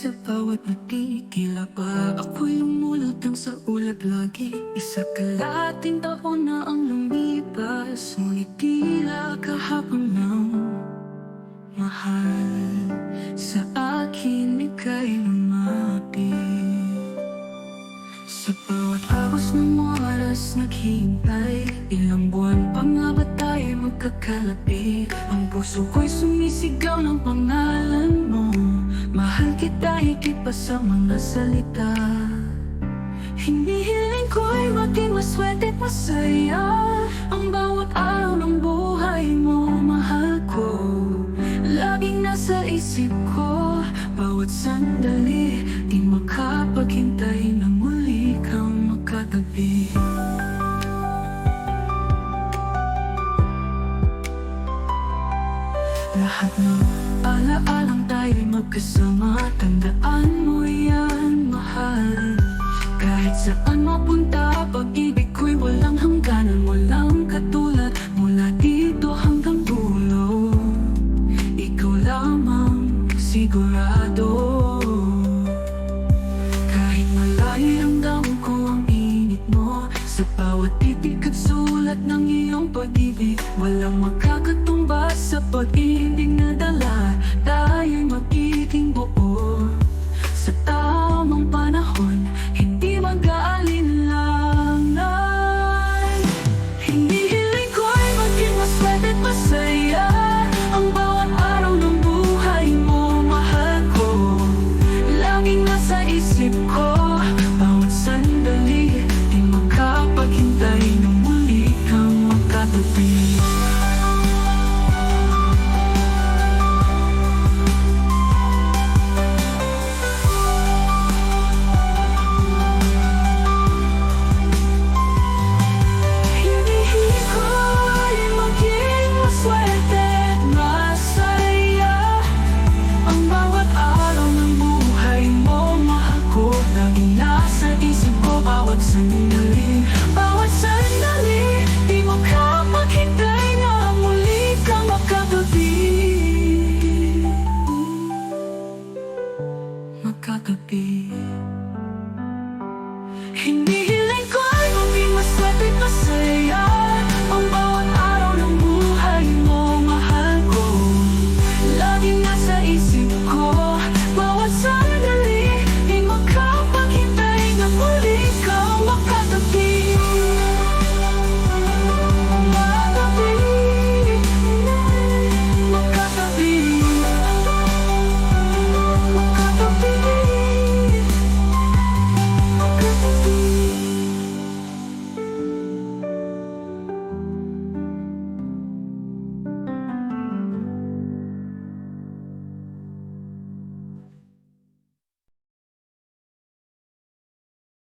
sa bawat nakikilaba. Ako'y lumulutang sa ulat lagi. Isa kalating taon na ang lumipas, ngunit tila kahapon ng mahal sa akin ika'y lumapit. Sa bawat agos ng oras naghihintay, ilang buwan pa nga ba tayo magkakalapit? Ang puso ko'y sumisigaw ng pangalan mo. Mahal kita higit pa sa mga salita. Hinihiling ko'y maging maswerte at masaya ang bawat araw ng buhay mo, mahal ko. Laging nasa isip ko, bawat sandali, di makapaghintay na muli kang makatabi. Lahat ng alaalang tayo'y magkasama, tandaan mo yan, mahal. Kahit saan mapunta, pag-ibig ko'y walang hangganan, walang katulad, mula dito hanggang dulo. Ikaw lamang sigurado. Kahit malayo ang damo ko ang init mo, sa bawat titik at sulat ng iyong pag-ibig, walang makakatumbas sa pag-ibig na dala. Tayo'y magiging buo sa tamang panahon, hindi mag-aalinlangan. Hindi